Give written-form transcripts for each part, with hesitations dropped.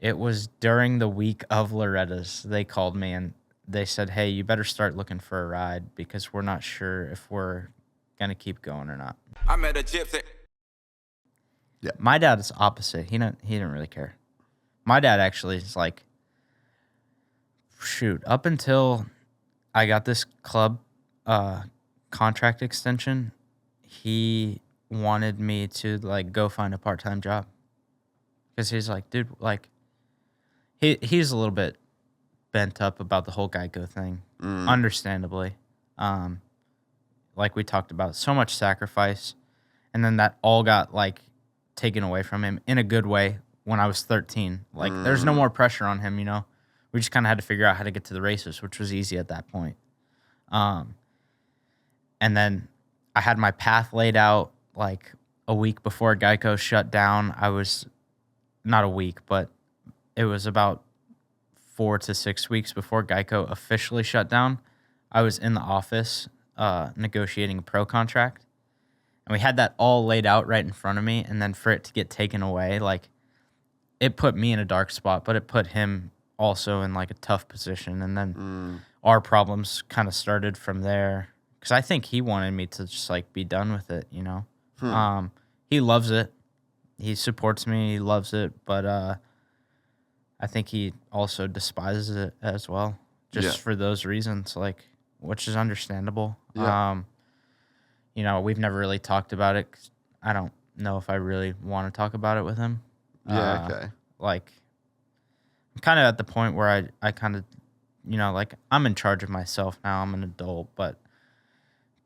It was during the week of Loretta's. They called me and they said, "Hey, you better start looking for a ride because we're not sure if we're gonna keep going or not." I met a gypsy. Yeah. My dad is opposite. He didn't really care. My dad actually is like, shoot, up until I got this club contract extension, he wanted me to like go find a part-time job. Because he's like, dude, like he's a little bit bent up about the whole GEICO thing. Understandably. Like we talked about, so much sacrifice. And then that all got like taken away from him in a good way when I was 13. Like there's no more pressure on him, you know. We just kind of had to figure out how to get to the races, which was easy at that point. And then I had my path laid out like a week before GEICO shut down. I was not a week, but it was about 4 to 6 weeks before GEICO officially shut down. I was in the office negotiating a pro contract. And we had that all laid out right in front of me. And then for it to get taken away, like it put me in a dark spot, but it put him also in like a tough position. And then our problems kind of started from there. Because I think he wanted me to just like be done with it, you know. He loves it. He supports me. He loves it. But I think he also despises it as well, just for those reasons, like, which is understandable. Yeah. You know, we've never really talked about it. 'Cause I don't know if I really want to talk about it with him. Yeah, okay. Like, I'm kind of at the point where I kind of, you know, like, I'm in charge of myself now. I'm an adult, but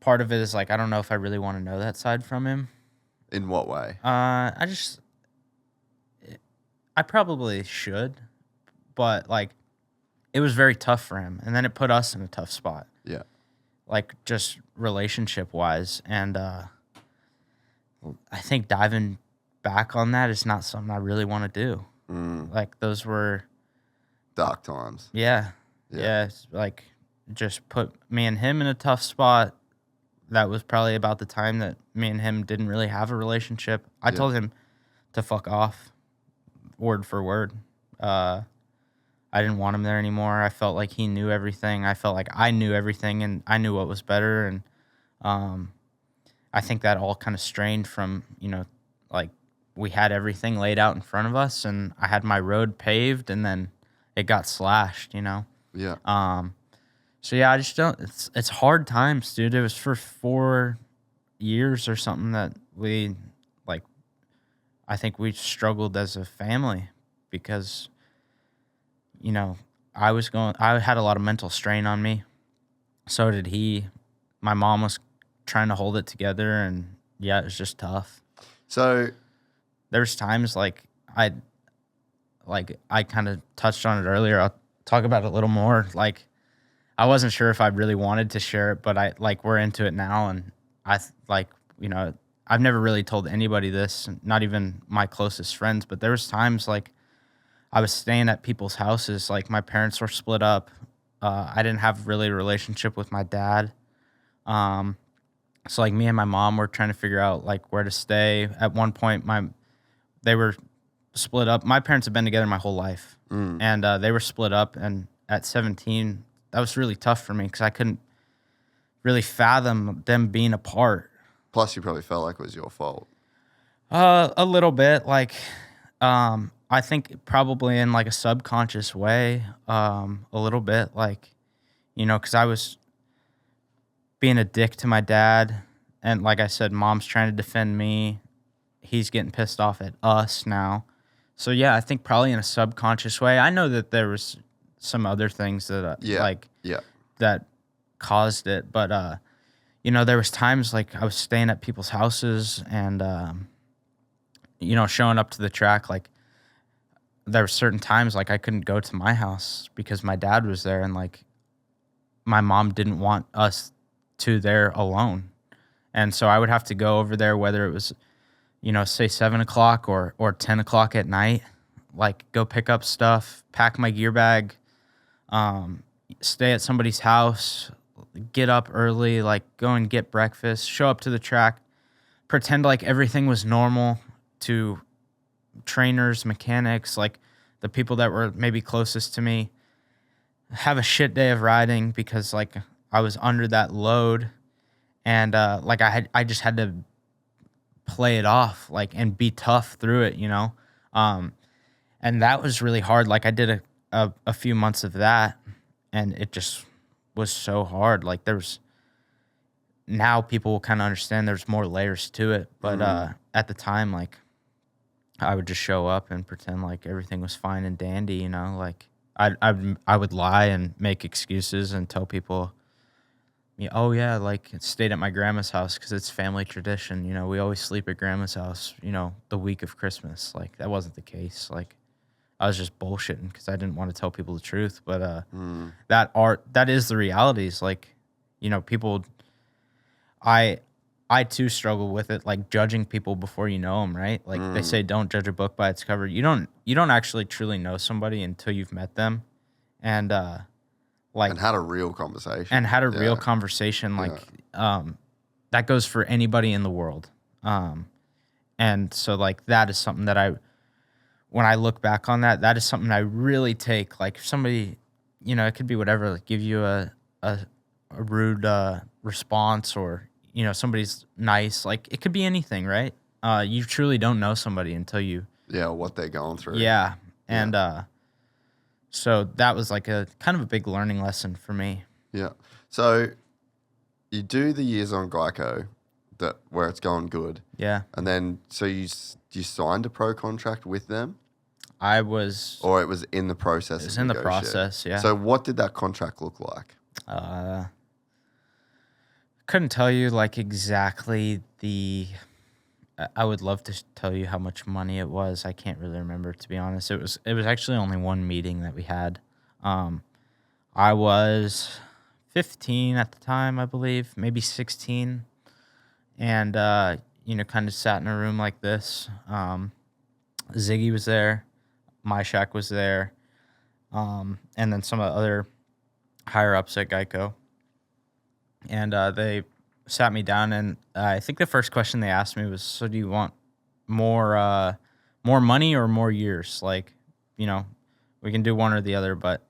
part of it is, like, I don't know if I really want to know that side from him. In what way? I probably should, but, like, it was very tough for him. And then it put us in a tough spot. Yeah. Like, just relationship-wise. And I think diving back on that is not something I really want to do. Like, those were... dark times. Yeah. It's like, just put me and him in a tough spot. That was probably about the time that me and him didn't really have a relationship. I told him to fuck off, word for word. I didn't want him there anymore. I felt like he knew everything. I felt like I knew everything, and I knew what was better. And I think that all kind of strained from, you know, like we had everything laid out in front of us, and I had my road paved, and then it got slashed, you know? Yeah. So, yeah, I just don't... It's hard times, dude. It was for 4 years or something that we, like... I think we struggled as a family because, you know, I had a lot of mental strain on me. So did he. My mom was trying to hold it together, and, yeah, it was just tough. So... there's times, like, I kind of touched on it earlier. I'll talk about it a little more. Like, I wasn't sure if I really wanted to share it, but we're into it now, and you know, I've never really told anybody this, not even my closest friends, but there was times, like, I was staying at people's houses. Like, my parents were split up. I didn't have really a relationship with my dad. So, like, me and my mom were trying to figure out, like, where to stay. At one point, they were split up. My parents have been together my whole life, and they were split up, and at 17, that was really tough for me because I couldn't really fathom them being apart. Plus, you probably felt like it was your fault. A little bit. Like, I think probably in, like, a subconscious way, a little bit. Like, you know, because I was being a dick to my dad, and like I said, mom's trying to defend me. He's getting pissed off at us now. So, yeah, I think probably in a subconscious way. I know that there was some other things that that caused it, but you know, there was times like I was staying at people's houses and you know, showing up to the track. Like, there were certain times like I couldn't go to my house because my dad was there, and like my mom didn't want us there alone, and so I would have to go over there, whether it was, you know, say 7 o'clock or 10 o'clock at night, like go pick up stuff, pack my gear bag, stay at somebody's house, get up early, like go and get breakfast, show up to the track, pretend like everything was normal to trainers, mechanics, like the people that were maybe closest to me have a shit day of riding because like I was under that load, and like I just had to play it off like and be tough through it, you know. And that was really hard. Like I did a few months of that, and it just was so hard. Like now people will kind of understand there's more layers to it, but at the time, like I would just show up and pretend like everything was fine and dandy, you know. Like I would lie and make excuses and tell people, oh yeah, like stayed at my grandma's house because it's family tradition. You know, we always sleep at grandma's house. You know, the week of Christmas. Like that wasn't the case. Like I was just bullshitting because I didn't want to tell people the truth. But that is the realities. Like, you know, people. I too struggle with it, like judging people before you know them, right? Like they say, don't judge a book by its cover. You don't actually truly know somebody until you've met them, and like and had a real conversation. Real conversation. Like that goes for anybody in the world. And so like that is something that when I look back on that is something I really take. Like if somebody, you know, it could be whatever, like give you a rude response, or you know, somebody's nice. Like it could be anything, right? You truly don't know somebody until you what they're going through. Yeah. And so that was like a kind of a big learning lesson for me. Yeah. So you do the years on GEICO where it's going good. Yeah. And then so you signed a pro contract with them? Or it was in the process. It was in the process, yeah. So what did that contract look like? Couldn't tell you like exactly I would love to tell you how much money it was. I can't really remember, to be honest. It was actually only one meeting that we had. I was 15 at the time, I believe, maybe 16, and you know, kind of sat in a room like this. Ziggy was there, My Shack was there, and then some of the other higher ups at GEICO. And they sat me down, and I think the first question they asked me was, so do you want more money or more years? Like, you know, we can do one or the other, but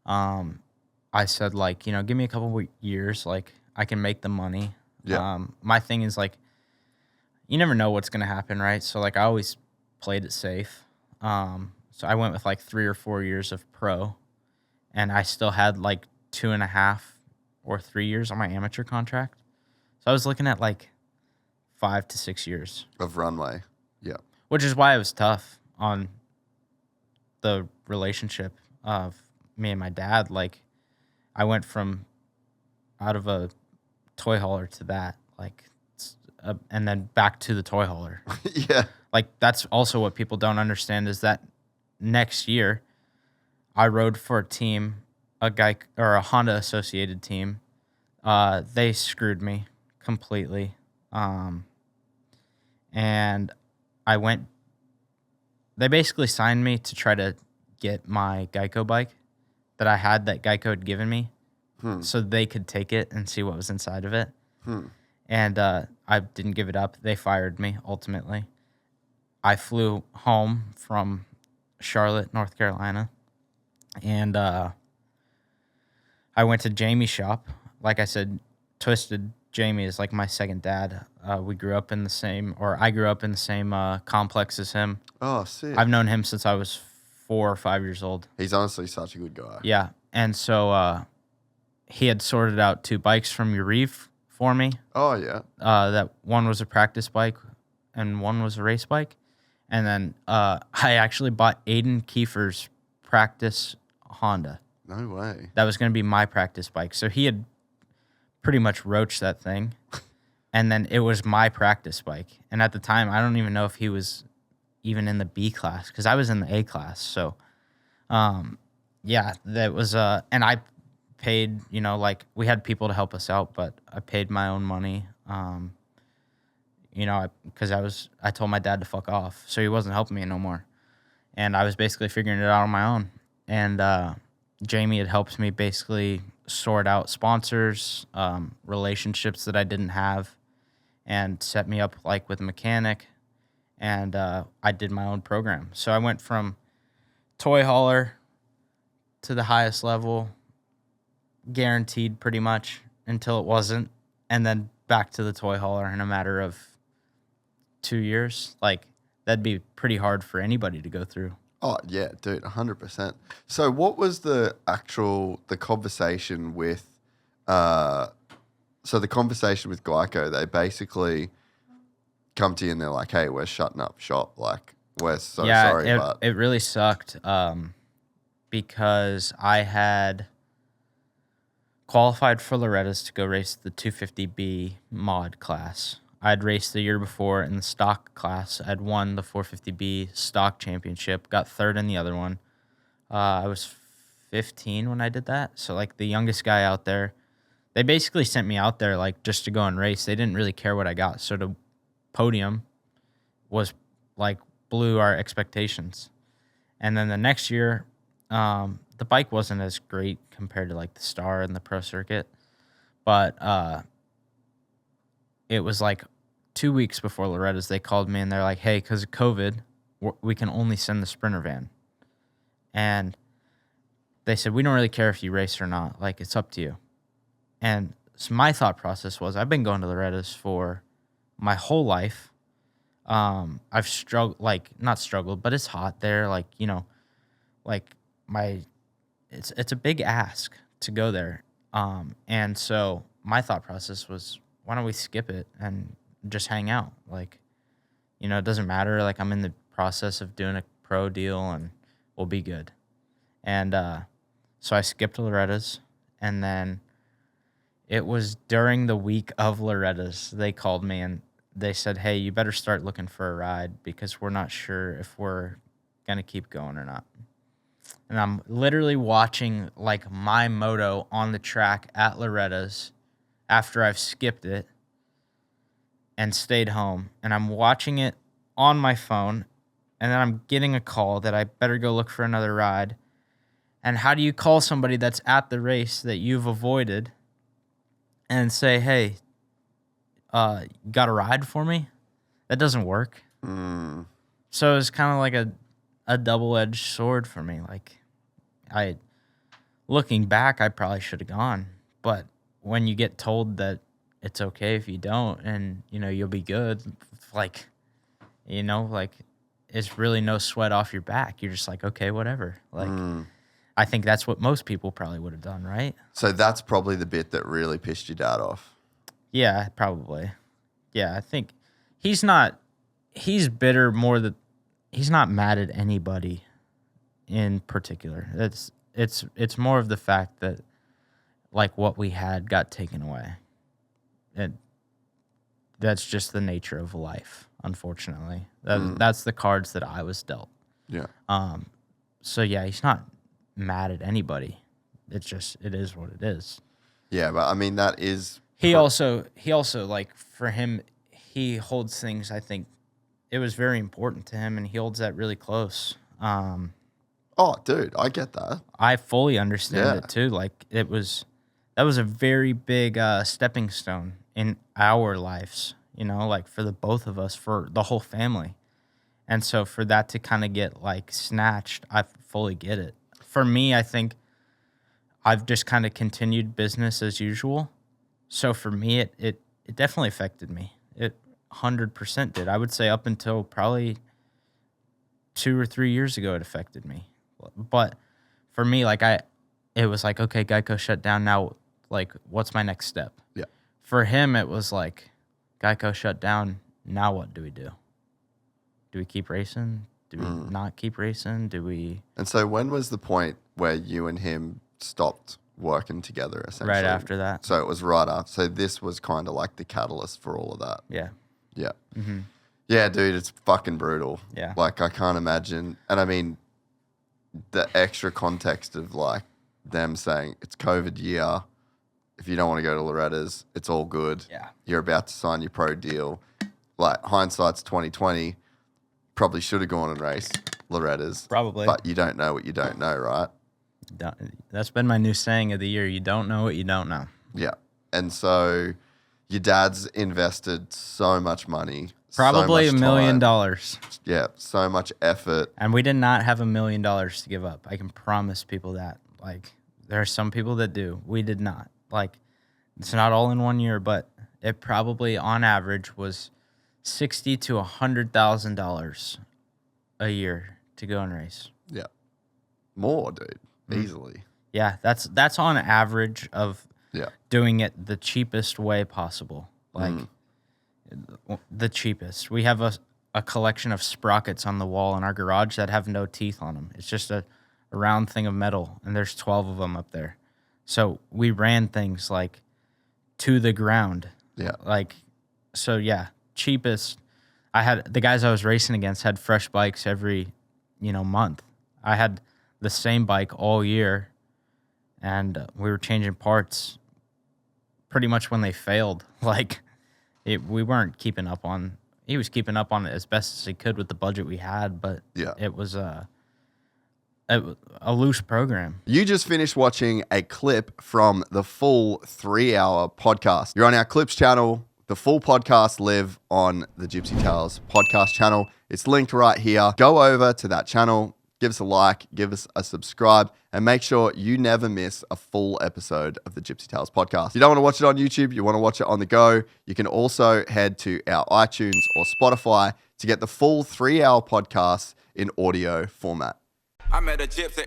I said, like, you know, give me a couple of years, like I can make the money. Yeah. My thing is like, you never know what's going to happen, right? So like I always played it safe. So I went with like 3 or 4 years of pro, and I still had like 2.5 or 3 years on my amateur contract. So I was looking at like 5 to 6 years of runway. Yeah. Which is why it was tough on the relationship of me and my dad. Like I went from out of a toy hauler to that, like, and then back to the toy hauler. Yeah. Like that's also what people don't understand is that next year I rode for a team, a Honda associated team. They screwed me completely. And they basically signed me to try to get my GEICO bike that I had that GEICO had given me so they could take it and see what was inside of it. And I didn't give it up. They fired me ultimately. I flew home from Charlotte, North Carolina, and I went to Jamie's shop. Like I said, Twisted Jamie is like my second dad. I grew up in the same complex as him. Oh, sick. I've known him since I was 4 or 5 years old. He's honestly such a good guy. Yeah, and so he had sorted out 2 bikes from Urive for me. Oh, yeah. That one was a practice bike and one was a race bike. And then I actually bought Aiden Kiefer's practice Honda. No way. That was going to be my practice bike. So he had pretty much roached that thing. And then it was my practice bike. And at the time, I don't even know if he was even in the B class because I was in the A class. So, yeah, that was, and I paid, you know, like we had people to help us out, but I paid my own money. You know, because I told my dad to fuck off, so he wasn't helping me no more. And I was basically figuring it out on my own. And Jamie had helped me basically sort out sponsors, relationships that I didn't have, and set me up like with a mechanic. And I did my own program. So I went from toy hauler to the highest level, guaranteed pretty much until it wasn't, and then back to the toy hauler in a matter of 2 years. Like, that'd be pretty hard for anybody to go through. Oh, yeah, dude, 100%. So what was the conversation with, the conversation with GEICO, they basically come to you and they're like, hey, we're shutting up shop. Like, we're so sorry, but... it really sucked because I had qualified for Loretta's to go race the 250B mod class. I'd raced the year before in the stock class. I'd won the 450B stock championship, got third in the other one. I was 15 when I did that. So, like, the youngest guy out there. They basically sent me out there, like, just to go and race. They didn't really care what I got. So, the podium was, like, blew our expectations. And then the next year, the bike wasn't as great compared to, like, the Star and the Pro Circuit. But it was, like, 2 weeks before Loretta's, they called me, and they're like, hey, because of COVID, we can only send the Sprinter van. And they said, we don't really care if you race or not. Like, it's up to you. And so my thought process was, I've been going to Loretta's for my whole life. I've struggled, like, not struggled, but it's hot there. Like, you know, like it's a big ask to go there. And so my thought process was, why don't we skip it and just hang out? Like, you know, it doesn't matter. Like, I'm in the process of doing a pro deal and we'll be good. And so I skipped Loretta's, and then it was during the week of Loretta's, they called me and they said, hey, you better start looking for a ride because we're not sure if we're going to keep going or not. And I'm literally watching, like, my moto on the track at Loretta's after I've skipped it and stayed home. And I'm watching it on my phone, and then I'm getting a call that I better go look for another ride. And how do you call somebody that's at the race that you've avoided and say, hey, got a ride for me? That doesn't work. So it's kind of like a double-edged sword for me. Like, looking back, I probably should have gone. But when you get told that it's okay if you don't and, you know, you'll be good, like, you know, like, it's really no sweat off your back. You're just like, okay, whatever. Like, I think that's what most people probably would have done, right? So that's probably the bit that really pissed your dad off. Yeah, probably. Yeah, I think he's bitter more that he's not mad at anybody in particular. It's more of the fact that, like, what we had got taken away. And that's just the nature of life, unfortunately. That's the cards that I was dealt. Yeah. So yeah, he's not mad at anybody. It is what it is. Yeah, but I mean that is He also like, for him, he holds things, I think it was very important to him, and he holds that really close. Oh, dude, I get that. I fully understand it too. Like, that was a very big stepping stone in our lives, you know, like, for the both of us, for the whole family. And so for that to kind of get, like, snatched, I fully get it. For me, I think I've just kind of continued business as usual. So for me, it definitely affected me. It 100% did. I would say up until probably 2 or 3 years ago, it affected me. But for me, like, it was like, okay, GEICO shut down. Now, like, what's my next step? Yeah. For him, it was like, GEICO shut down. Now what do we do? Do we keep racing? Do we not keep racing? Do we? And so when was the point where you and him stopped working together, essentially? Right after that. So it was right after. So this was kind of like the catalyst for all of that. Yeah. Yeah. Mm-hmm. Yeah, dude, it's fucking brutal. Yeah. Like, I can't imagine. And I mean, the extra context of, like, them saying it's COVID year. If you don't want to go to Loretta's, it's all good. Yeah. You're about to sign your pro deal. Like, hindsight's 2020. Probably should have gone and raced Loretta's. Probably. But you don't know what you don't know, right? That's been my new saying of the year. You don't know what you don't know. Yeah. And so your dad's invested so much money, Probably so $1 much million. time. Yeah, so much effort. And we did not have $1 million to give up. I can promise people that. Like, there are some people that do. We did not. Like, it's not all in 1 year, but it probably on average was $60,000 to $100,000 a year to go and race. Yeah. More, dude. Easily. Yeah, that's on average of Yeah. doing it the cheapest way possible. Like the cheapest. We have a collection of sprockets on the wall in our garage that have no teeth on them. It's just a round thing of metal, and there's 12 of them up there. So we ran things like to the ground. Yeah. Like, so yeah, cheapest. I had the guys I was racing against had fresh bikes every, month. I had the same bike all year, and we were changing parts pretty much when they failed. Like, we weren't keeping up on. He was keeping up on it as best as he could with the budget we had, but it was a loose program. You just finished watching a clip from the full 3-hour podcast. You're on our Clips channel. The full podcast live on the Gypsy Tales podcast channel. It's linked right here. Go over to that channel, give us a like, give us a subscribe, and make sure you never miss a full episode of the Gypsy Tales podcast. If you don't want to watch it on YouTube, you want to watch it on the go, you can also head to our iTunes or Spotify to get the full 3-hour podcast in audio format. I met a gypsy.